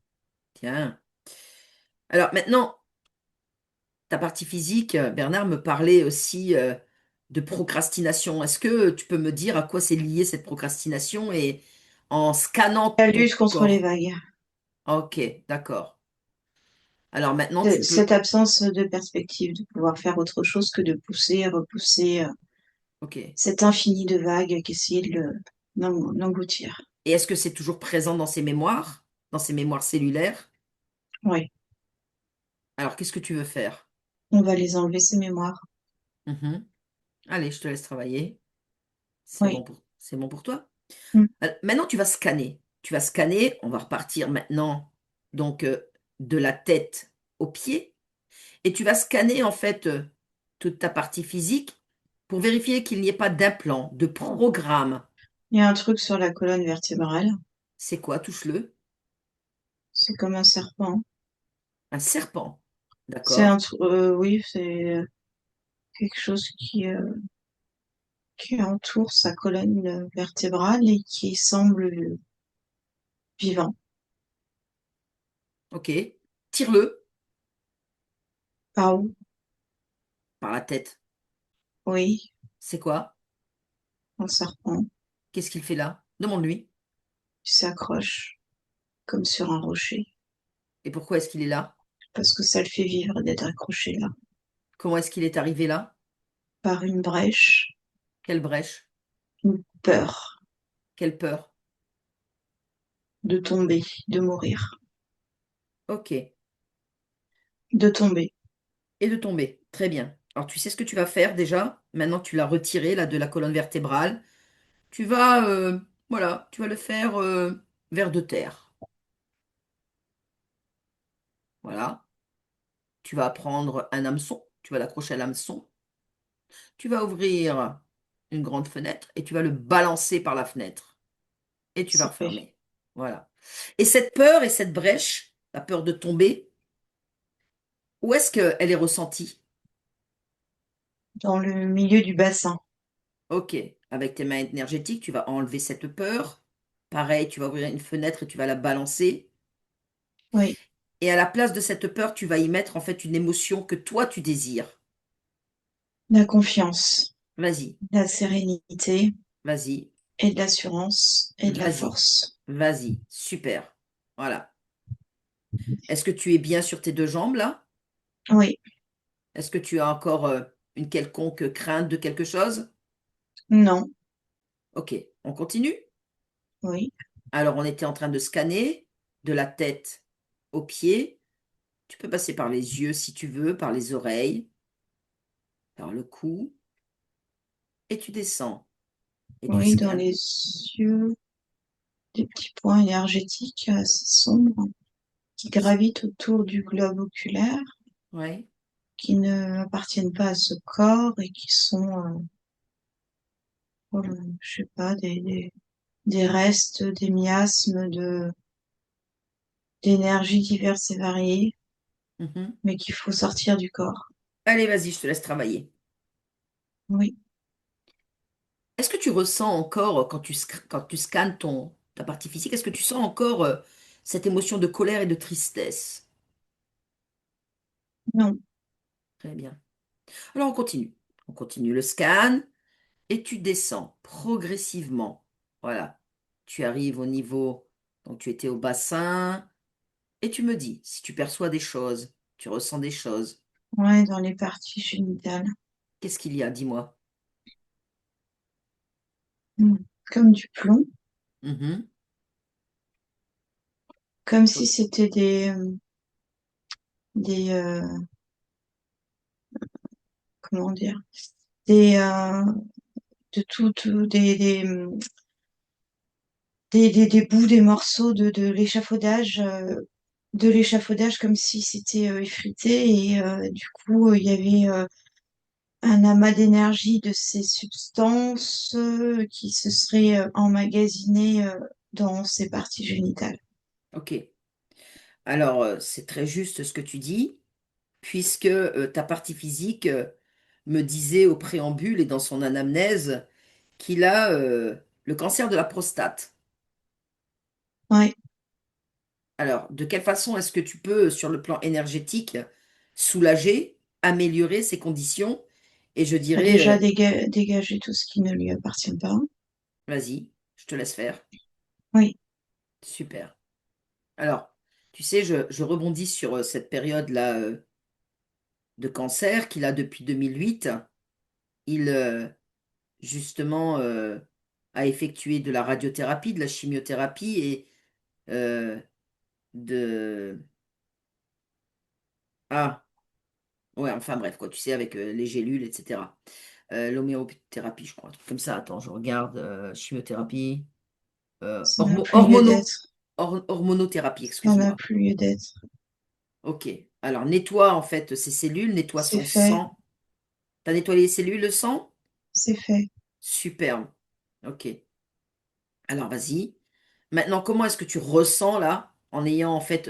Tiens. Alors maintenant, ta partie physique, Bernard me parlait aussi de procrastination. Est-ce que tu peux me dire à quoi c'est lié cette procrastination et en scannant La ton lutte contre les corps? vagues. Ok, d'accord. Alors maintenant, tu Cette peux... absence de perspective, de pouvoir faire autre chose que de pousser, repousser, Ok. Et cet infini de vagues qu'essayer de l'engloutir. est-ce que c'est toujours présent dans ces mémoires cellulaires? Oui, Alors, qu'est-ce que tu veux faire? on va les enlever, ces mémoires. Mhm. Allez, je te laisse travailler. Oui. C'est bon pour toi? Mm. Maintenant, tu vas scanner. Tu vas scanner. On va repartir maintenant donc de la tête aux pieds. Et tu vas scanner en fait toute ta partie physique pour vérifier qu'il n'y ait pas d'implant, de programme. Il y a un truc sur la colonne vertébrale. C'est quoi? Touche-le. C'est comme un serpent. Un serpent. C'est D'accord. oui, c'est quelque chose qui entoure sa colonne vertébrale et qui semble vivant. Ok. Tire-le Par où? par la tête. Oui, C'est quoi? un serpent Qu'est-ce qu'il fait là? Demande-lui. qui s'accroche comme sur un rocher. Et pourquoi est-ce qu'il est là? Parce que ça le fait vivre d'être accroché là. Comment est-ce qu'il est arrivé là? Par une brèche, Quelle brèche? une peur Quelle peur? de tomber, de mourir, Ok. de tomber. Et de tomber. Très bien. Alors tu sais ce que tu vas faire déjà. Maintenant tu l'as retiré là de la colonne vertébrale. Tu vas, voilà, tu vas le faire vers de terre. Voilà. Tu vas prendre un hameçon. Tu vas l'accrocher à l'hameçon. Tu vas ouvrir une grande fenêtre et tu vas le balancer par la fenêtre. Et tu vas C'est fait. refermer. Voilà. Et cette peur et cette brèche, la peur de tomber, où est-ce qu'elle est ressentie? Dans le milieu du bassin. Ok. Avec tes mains énergétiques, tu vas enlever cette peur. Pareil, tu vas ouvrir une fenêtre et tu vas la balancer. Oui, Et à la place de cette peur, tu vas y mettre en fait une émotion que toi tu désires. la confiance, Vas-y, la sérénité vas-y, et de l'assurance et de la vas-y, force. vas-y. Super. Voilà. Est-ce que tu es bien sur tes deux jambes là? Oui, Est-ce que tu as encore une quelconque crainte de quelque chose? non, Ok, on continue. oui, Alors, on était en train de scanner de la tête aux pieds. Tu peux passer par les yeux si tu veux, par les oreilles, par le cou, et tu descends. Et tu oui, dans scans. les yeux, des petits points énergétiques assez sombres qui gravitent autour du globe oculaire, Ouais. qui ne appartiennent pas à ce corps et qui sont, je sais pas, des restes, des miasmes d'énergie diverses et variées, Mhm. mais qu'il faut sortir du corps. Allez, vas-y, je te laisse travailler. Oui, Est-ce que tu ressens encore, quand tu scannes ta partie physique, est-ce que tu sens encore cette émotion de colère et de tristesse? non, Très bien. Alors on continue. On continue le scan et tu descends progressivement. Voilà. Tu arrives au niveau, donc tu étais au bassin et tu me dis si tu perçois des choses, tu ressens des choses. ouais, dans les parties génitales. Qu'est-ce qu'il y a? Dis-moi. Mm. Comme du plomb, Mhm. comme si c'était des comment dire, des, de tout, des bouts, des morceaux de l'échafaudage comme si c'était effrité et du coup il y avait un amas d'énergie de ces substances qui se seraient emmagasinées dans ces parties génitales. Ok. Alors, c'est très juste ce que tu dis, puisque ta partie physique me disait au préambule et dans son anamnèse qu'il a le cancer de la prostate. Ouais. Alors, de quelle façon est-ce que tu peux, sur le plan énergétique, soulager, améliorer ces conditions? Et je A dirais, déjà dégagé tout ce qui ne lui appartient pas. vas-y, je te laisse faire. Oui, Super. Alors, tu sais, je rebondis sur cette période-là de cancer qu'il a depuis 2008. Il, justement, a effectué de la radiothérapie, de la chimiothérapie et euh, de... Ah, ouais, enfin bref, quoi, tu sais, avec les gélules, etc. L'homéothérapie, je crois, un truc comme ça. Attends, je regarde. Chimiothérapie. ça n'a plus lieu d'être. Hormonothérapie, Ça n'a excuse-moi. plus lieu d'être. Ok. Alors, nettoie en fait ses cellules, nettoie C'est son fait, sang. T'as nettoyé les cellules, le sang? c'est fait. Superbe. Ok. Alors, vas-y. Maintenant, comment est-ce que tu ressens là, en ayant en fait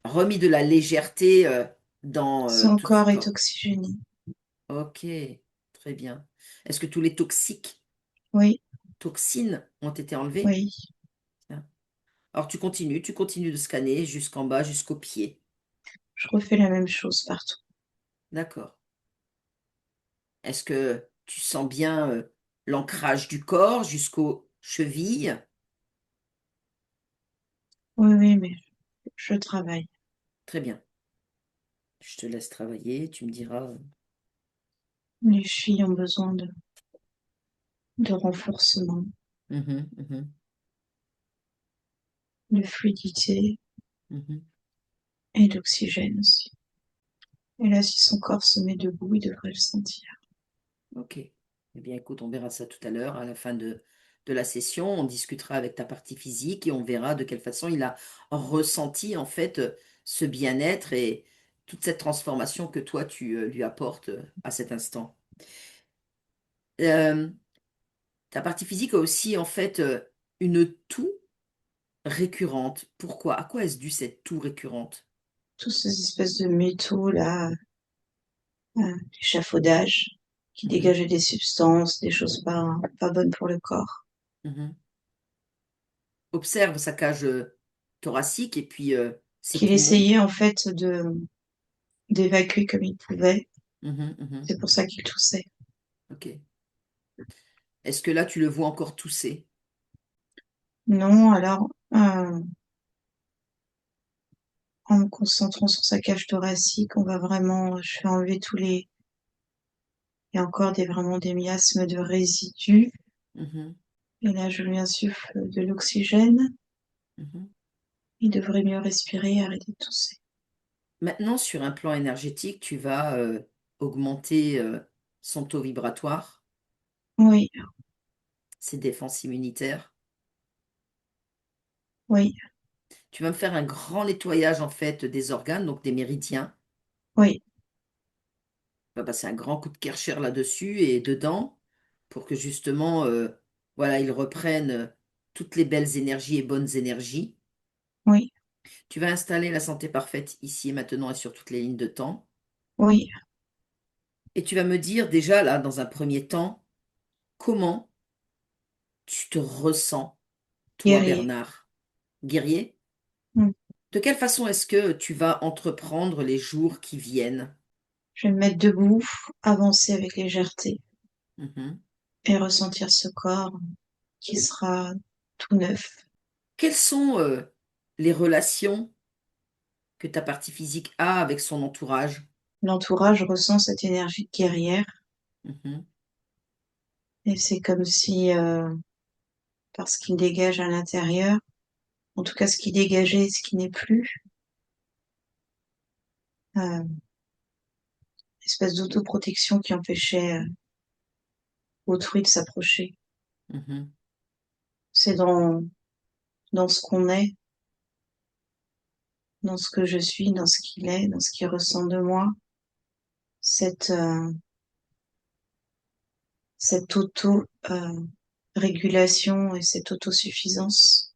remis de la légèreté dans Son tout ce corps est corps? oxygéné. Ok. Très bien. Est-ce que tous les toxiques, Oui, toxines ont été enlevés? oui. Bien. Alors, tu continues de scanner jusqu'en bas, jusqu'au pied. Je refais la même chose partout. D'accord. Est-ce que tu sens bien l'ancrage du corps jusqu'aux chevilles? Oui, oui, mais je travaille. Très bien. Je te laisse travailler, tu me diras. Les filles ont besoin de renforcement, Mhm, mhm, de fluidité mhm. et d'oxygène aussi. Et là, si son corps se met debout, il devrait le sentir. Ok. Eh bien, écoute, on verra ça tout à l'heure, à la fin de la session. On discutera avec ta partie physique et on verra de quelle façon il a ressenti, en fait, ce bien-être et toute cette transformation que toi, tu lui apportes à cet instant. Euh, Ta partie physique a aussi, en fait, une toux récurrente. Pourquoi? À quoi est-ce dû cette toux récurrente? Tous ces espèces de métaux là, l'échafaudage, qui Mhm, dégageaient des substances, des choses pas bonnes pour le corps. mhm. Observe sa cage thoracique et puis ses Qu'il poumons. essayait en fait d'évacuer comme il pouvait. Mhm, mhm. C'est pour ça qu'il toussait. Ok. Est-ce que là, tu le vois encore tousser? Non, alors, en me concentrant sur sa cage thoracique, je fais enlever il y a encore vraiment des miasmes de résidus. Mhm, Et là, je lui insuffle de l'oxygène. mhm. Il devrait mieux respirer et arrêter de tousser. Maintenant, sur un plan énergétique, tu vas augmenter son taux vibratoire, Oui, ses défenses immunitaires. oui, Tu vas me faire un grand nettoyage en fait des organes, donc des méridiens. oui, On va passer un grand coup de Karcher là-dessus et dedans pour que justement, voilà, ils reprennent toutes les belles énergies et bonnes énergies. oui, Tu vas installer la santé parfaite ici et maintenant et sur toutes les lignes de temps. oui. Et tu vas me dire déjà là, dans un premier temps, comment tu te ressens, toi, Guerrier. Bernard, guerrier? Hmm. De quelle façon est-ce que tu vas entreprendre les jours qui viennent? Je vais me mettre debout, avancer avec légèreté Mhm. et ressentir ce corps qui sera tout neuf. Quelles sont les relations que ta partie physique a avec son entourage? L'entourage ressent cette énergie de guerrière Mhm. et c'est comme si, parce qu'il dégage à l'intérieur, en tout cas ce qui dégageait et ce qui n'est plus, une espèce d'autoprotection qui empêchait autrui de s'approcher. Mhm. C'est dans ce qu'on est, dans ce que je suis, dans ce qu'il est, dans ce qu'il ressent de moi, cette, cette auto, régulation et cette autosuffisance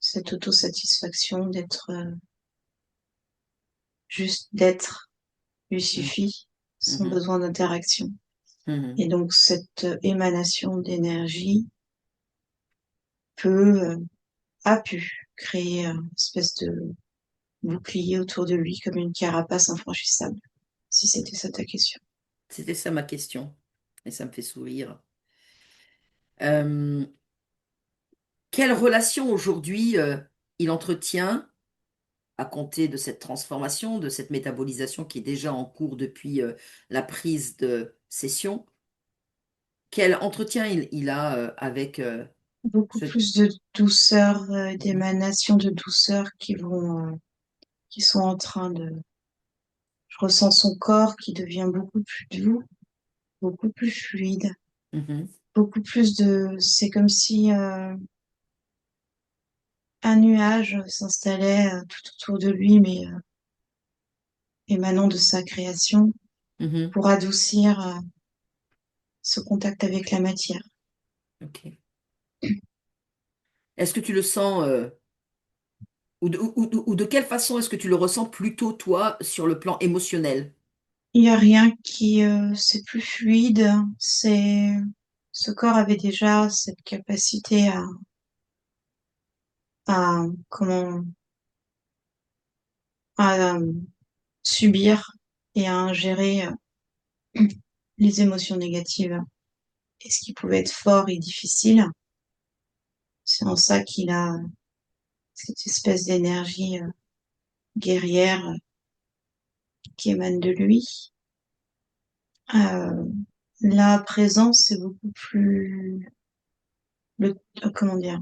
cette autosatisfaction juste d'être lui Mhm. suffit, sans Mhm. besoin d'interaction. Mhm. Et donc cette émanation d'énergie peut, a pu créer une espèce de bouclier autour de lui comme une carapace infranchissable, si c'était ça ta question. C'était ça ma question. Et ça me fait sourire. Euh, Quelle relation aujourd'hui il entretient à compter de cette transformation, de cette métabolisation qui est déjà en cours depuis la prise de session? Quel entretien il a avec Beaucoup ce... plus de douceur, Mhm. d'émanation de douceur qui sont en train de. Je ressens son corps qui devient beaucoup plus doux, beaucoup plus fluide, Mhm. beaucoup plus de. C'est comme si un nuage s'installait tout autour de lui, mais émanant de sa création, Mhm. pour adoucir ce contact avec la matière. Ok. Est-ce que tu le sens, ou de quelle façon est-ce que tu le ressens plutôt toi sur le plan émotionnel? Il n'y a rien qui, c'est plus fluide. C'est, ce corps avait déjà cette capacité comment, à subir et à ingérer les émotions négatives et ce qui pouvait être fort et difficile. C'est en ça qu'il a cette espèce d'énergie guerrière qui émane de lui. Euh, Là, à présent, c'est beaucoup plus, comment dire,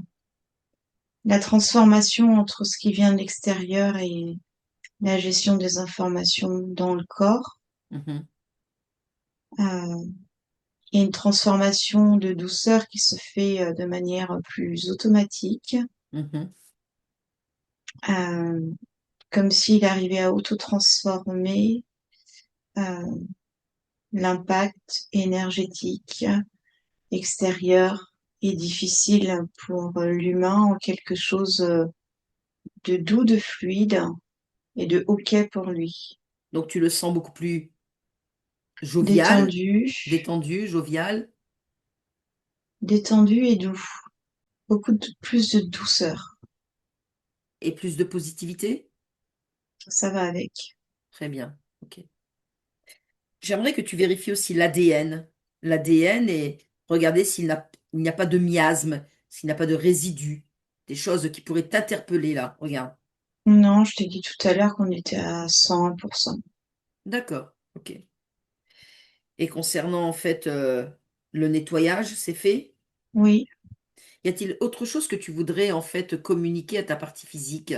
la transformation entre ce qui vient de l'extérieur et la gestion des informations dans le corps. Mhm. Euh, il y a une transformation de douceur qui se fait de manière plus automatique, Mhm. euh, comme s'il arrivait à auto-transformer euh, l'impact énergétique extérieur et difficile pour l'humain en quelque chose de doux, de fluide et de OK pour lui. Donc tu le sens beaucoup plus jovial, Détendu, détendu, jovial détendu et doux. Plus de douceur. et plus de positivité? Ça va avec. Très bien. Ok. J'aimerais que tu vérifies aussi l'ADN. L'ADN et regarder il n'y a pas de miasme, s'il n'y a pas de résidus, des choses qui pourraient t'interpeller là. Regarde. Non, je t'ai dit tout à l'heure qu'on était à 101%. D'accord. Ok. Et concernant en fait le nettoyage, c'est fait? Oui, Y a-t-il autre chose que tu voudrais en fait communiquer à ta partie physique,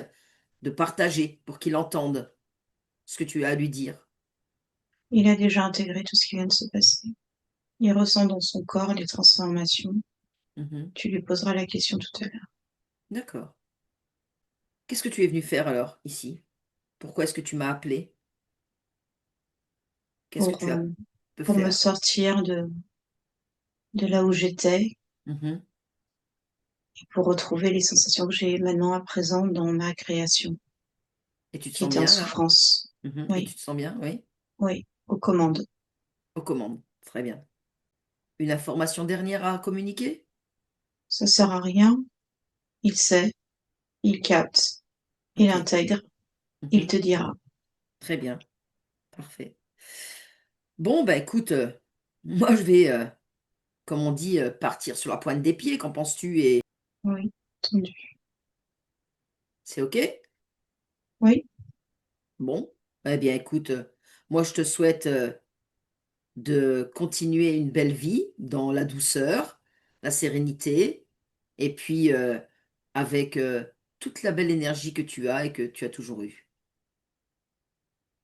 de partager pour qu'il entende ce que tu as à lui dire? il a déjà intégré tout ce qui vient de se passer. Il ressent dans son corps les transformations. Mhm. Tu lui poseras la question tout à l'heure. D'accord. Qu'est-ce que tu es venu faire alors ici? Pourquoi est-ce que tu m'as appelé? Qu'est-ce que Pour, tu euh, peux pour me faire? sortir de là où j'étais Mhm. et pour retrouver les sensations que j'ai maintenant à présent dans ma création, Et tu te qui sens était en bien là? souffrance. Mhm. Et Oui, tu te sens bien? Oui? oui, aux commandes. Aux commandes. Très bien. Une information dernière à communiquer? Ça sert à rien. Il sait, il capte, il Ok. intègre, il Mhm. te dira. Très bien. Parfait. Bon, bah écoute, moi je vais, comme on dit, partir sur la pointe des pieds. Qu'en penses-tu? Et Oui, entendu. c'est OK? Oui, Bon. Eh bien écoute, moi je te souhaite de continuer une belle vie dans la douceur, la sérénité, et puis avec toute la belle énergie que tu as et que tu as toujours eue.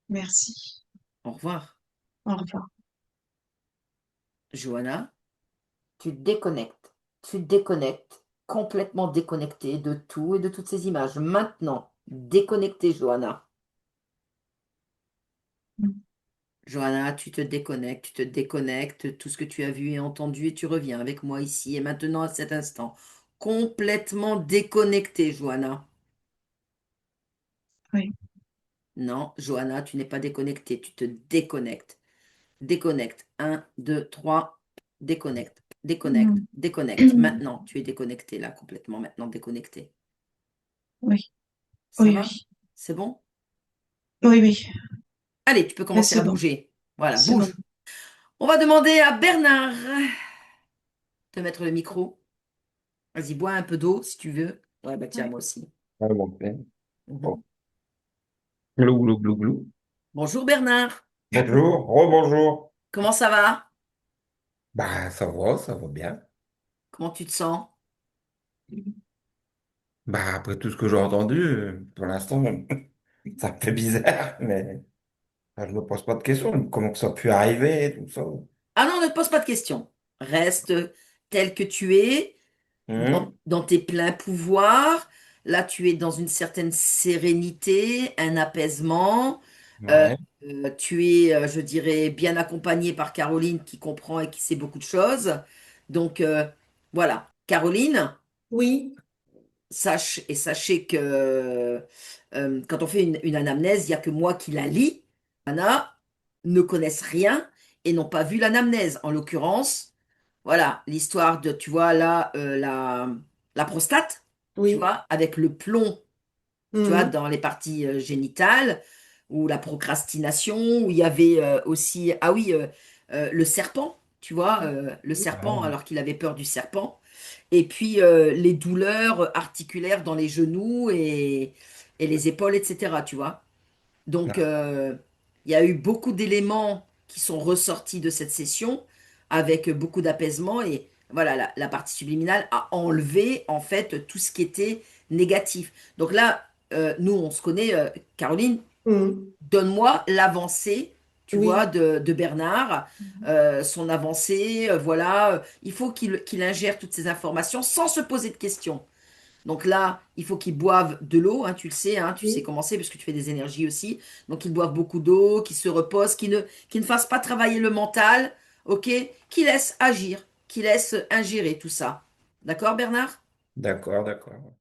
merci. Au revoir. Au revoir. Johanna, tu te déconnectes. Tu te déconnectes, complètement déconnecté de tout et de toutes ces images. Maintenant, déconnecté, Johanna. Johanna, tu te déconnectes, tout ce que tu as vu et entendu, et tu reviens avec moi ici et maintenant à cet instant. complètement déconnectée, Johanna. Oui. Non, Johanna, tu n'es pas déconnectée, tu te déconnectes. Déconnecte. Un, 2, 3. Déconnecte. Déconnecte. Hmm. Déconnecte. Maintenant, tu es déconnecté là, complètement. Maintenant, déconnecté. Oui, Ça oui, va? oui. C'est bon? Oui, oui. Allez, tu peux Là, commencer c'est à bon. bouger. Voilà, C'est bon. bouge. On va demander à Bernard de mettre le micro. Vas-y, bois un peu d'eau si tu veux. Ouais, bah tiens, Ouais. moi aussi. Ah, bon, ben. Mhm. Bon. Glou, glou, glou, glou. Bonjour Bernard. Bonjour, rebonjour. Comment ça va? Bah, ça va bien. Comment tu te sens? Bah, après tout ce que j'ai entendu, pour l'instant, ça me fait bizarre, mais bah, je me pose pas de questions. Comment que ça a pu arriver, tout ça. Ah non, ne te pose pas de questions. Reste tel que tu es, Hum. dans tes pleins pouvoirs. Là, tu es dans une certaine sérénité, un apaisement. Euh, Ouais, Tu es, je dirais, bien accompagné par Caroline qui comprend et qui sait beaucoup de choses. Donc, voilà. Caroline, Oui, sachez que quand on fait une anamnèse, il n'y a que moi qui la lis. Anna ne connaissent rien et n'ont pas vu l'anamnèse. En l'occurrence, voilà, l'histoire de, tu vois, là, la prostate, tu oui. vois, avec le plomb, tu vois, Mhm. dans les parties génitales, ou la procrastination, où il y avait aussi, ah oui, le serpent, tu vois, le ouais, serpent, alors qu'il avait peur du serpent. Et puis les douleurs articulaires dans les genoux et les épaules, etc., tu vois. Donc, ouais, il y a eu beaucoup d'éléments qui sont ressortis de cette session avec beaucoup d'apaisement et voilà, la partie subliminale a enlevé en fait tout ce qui était négatif. Donc là, nous, on se connaît, Caroline, Mhm. donne-moi l'avancée, tu vois, Oui, de Bernard, son avancée, voilà. Il faut qu'il ingère toutes ces informations sans se poser de questions. Donc là, il faut qu'ils boivent de l'eau, hein, tu sais oui, comment c'est, parce que tu fais des énergies aussi. Donc ils boivent beaucoup d'eau, qu'ils se reposent, qu'ils ne fassent pas travailler le mental, ok? Qu'ils laissent agir, qu'ils laissent ingérer tout ça. D'accord, Bernard? d'accord, d'accord.